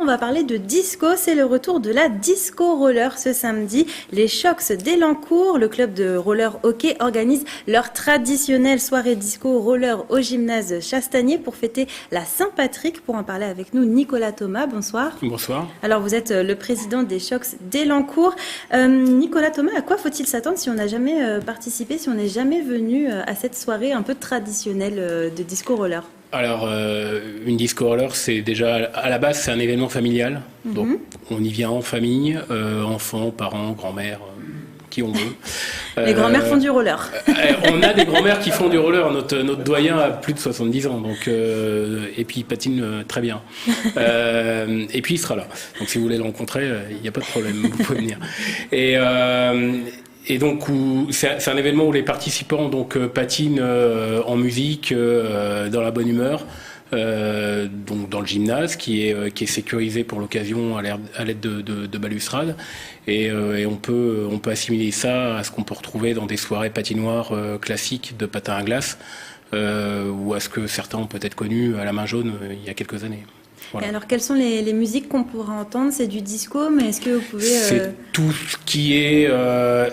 On va parler de disco, c'est le retour de la disco roller ce samedi. Les Chocs d'Elancourt, le club de roller hockey, organise leur traditionnelle soirée disco roller au gymnase Chastanier pour fêter la Saint-Patrick. Pour en parler avec nous, Nicolas Thomas, bonsoir. Bonsoir. Alors vous êtes le président des Chocs d'Elancourt. Nicolas Thomas, à quoi faut-il s'attendre si on n'a jamais participé, si on n'est jamais venu à cette soirée un peu traditionnelle de disco roller ? Alors, une disco roller, c'est déjà, à la base, c'est un événement familial. Donc, on y vient en famille, enfants, parents, grand-mères, qui on veut. Les grand-mères font du roller. On a des grand-mères qui font du roller. Notre doyen a plus de 70 ans, donc, et puis il patine très bien. Et puis il sera là. Donc, si vous voulez le rencontrer, il n'y a pas de problème, vous pouvez venir. Et donc, c'est un événement où les participants donc patinent en musique, dans la bonne humeur, donc dans le gymnase qui est sécurisé pour l'occasion à l'aide de balustrades. Et on peut assimiler ça à ce qu'on peut retrouver dans des soirées patinoires classiques de patins à glace, ou à ce que certains ont peut-être connu à la main jaune il y a quelques années. Voilà. Et alors, quelles sont les musiques qu'on pourra entendre ? C'est du disco, mais est-ce que vous pouvez... C'est tout ce qui est...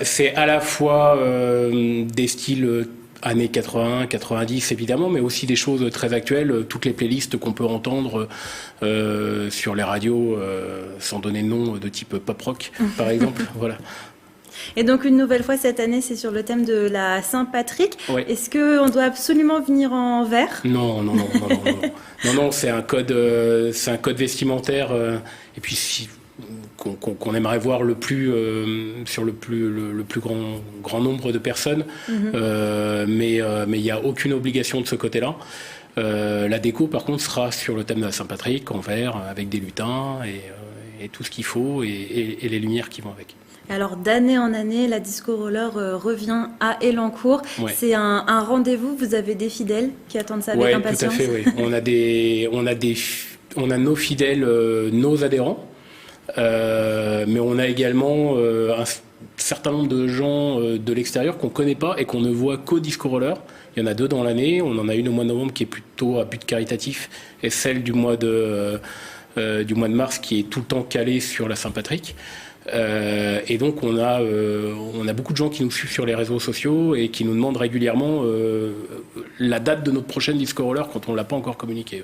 c'est à la fois des styles années 80, 90 évidemment, mais aussi des choses très actuelles, toutes les playlists qu'on peut entendre sur les radios, sans donner de nom, de type pop-rock, par exemple. Voilà. Et donc, une nouvelle fois, cette année, c'est sur le thème de la Saint-Patrick. Oui. Est-ce qu'on doit absolument venir en vert ? Non, c'est un code vestimentaire, et puis qu'on aimerait voir sur le plus grand nombre de personnes, mais il n'y a aucune obligation de ce côté-là. La déco, par contre, sera sur le thème de la Saint-Patrick, en vert, avec des lutins et tout ce qu'il faut, et les lumières qui vont avec. Alors, d'année en année, la disco roller revient à Elancourt. Ouais. C'est un rendez-vous. Vous avez des fidèles qui attendent ça avec impatience. Oui, tout à fait. Oui. On a nos fidèles, nos adhérents, mais on a également un certain nombre de gens de l'extérieur qu'on ne connaît pas et qu'on ne voit qu'au disco roller. Il y en a 2 dans l'année. On en a une au mois de novembre qui est plutôt à but caritatif, et celle du mois de mars qui est tout le temps calée sur la Saint-Patrick. Et donc on a beaucoup de gens qui nous suivent sur les réseaux sociaux et qui nous demandent régulièrement la date de notre prochaine disco roller quand on ne l'a pas encore communiqué.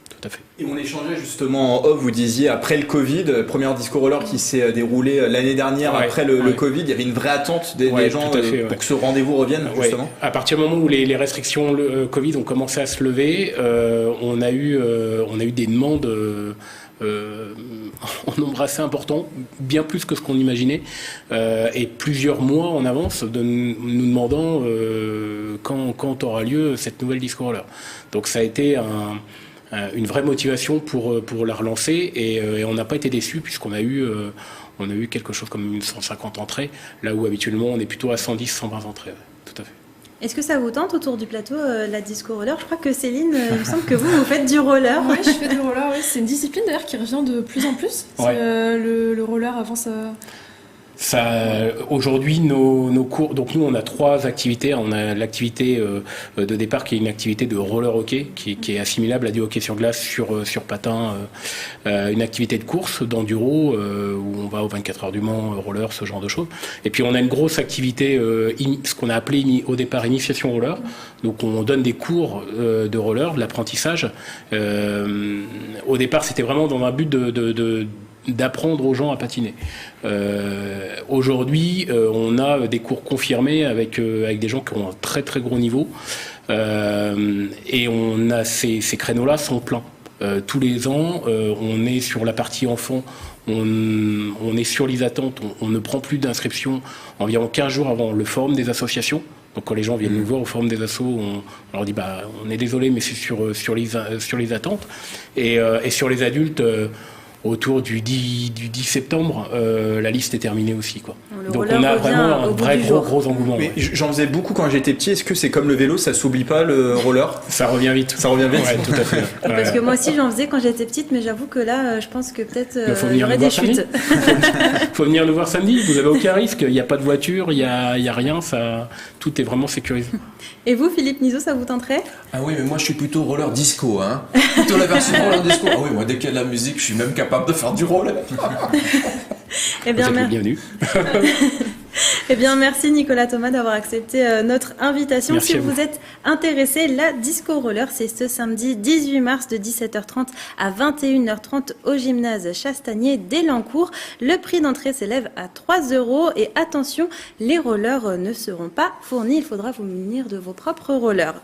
Tout à fait. Et on échangeait justement en off, vous disiez après le Covid, première disco roller qui s'est déroulée l'année dernière, après le Covid, il y avait une vraie attente des gens pour que ce rendez-vous revienne justement. À partir du moment où les restrictions Covid ont commencé à se lever, on a eu des demandes en nombre assez important, bien plus que ce qu'on imaginait, et plusieurs mois en avance, nous demandant quand aura lieu cette nouvelle disco roller. Donc ça a été une vraie motivation pour la relancer, et on n'a pas été déçus puisqu'on a eu quelque chose comme 150 entrées, là où habituellement on est plutôt à 110, 120 entrées. Tout à fait. Est-ce que ça vous tente autour du plateau, la disco roller ? Je crois que Céline, il me semble que vous faites du roller. Oui, je fais du roller, oui. C'est une discipline d'ailleurs qui revient de plus en plus. Le roller avant ça... Aujourd'hui, nos cours, donc nous on a 3 activités. On a l'activité de départ qui est une activité de roller hockey qui est assimilable à du hockey sur glace sur patin, une activité de course d'enduro où on va aux 24 heures du Mans, roller, ce genre de choses. Et puis on a une grosse activité, ce qu'on a appelé au départ initiation roller. Donc on donne des cours de roller, de l'apprentissage. Au départ, c'était vraiment dans un but d'apprendre aux gens à patiner. Aujourd'hui, on a des cours confirmés avec des gens qui ont un très très gros niveau, et on a ces créneaux-là sont pleins. Tous les ans, on est sur la partie enfant, on est sur les attentes, on ne prend plus d'inscription environ 15 jours avant le forum des associations. Donc quand les gens viennent nous voir au forum des assos, on leur dit on est désolé, mais c'est sur les attentes, et sur les adultes. Autour du 10 septembre, la liste est terminée aussi, quoi. Donc on a vraiment un vrai gros engouement. Mais j'en faisais beaucoup quand j'étais petit. Est-ce que c'est comme le vélo, ça s'oublie pas, le roller ? Ça revient vite. Ouais, tout à fait. Parce que moi aussi j'en faisais quand j'étais petite, mais j'avoue que là, je pense que peut-être il y aurait des chutes. Faut venir nous voir samedi. Vous avez aucun risque. Il n'y a pas de voiture, il y a rien. Tout est vraiment sécurisé. Et vous, Philippe Nizot, ça vous tenterait ? Ah oui, mais moi je suis plutôt roller disco, hein. Plutôt la version roller disco. Ah oui, moi dès qu'il y a de la musique, je suis même capable capable de faire du roller. Eh bien, bienvenue. Eh bien, merci Nicolas Thomas d'avoir accepté notre invitation. Merci si vous êtes intéressé, la Disco Roller, c'est ce samedi 18 mars de 17h30 à 21h30 au gymnase Chastanier d'Elancourt. Le prix d'entrée s'élève à 3 € et attention, les rollers ne seront pas fournis. Il faudra vous munir de vos propres rollers.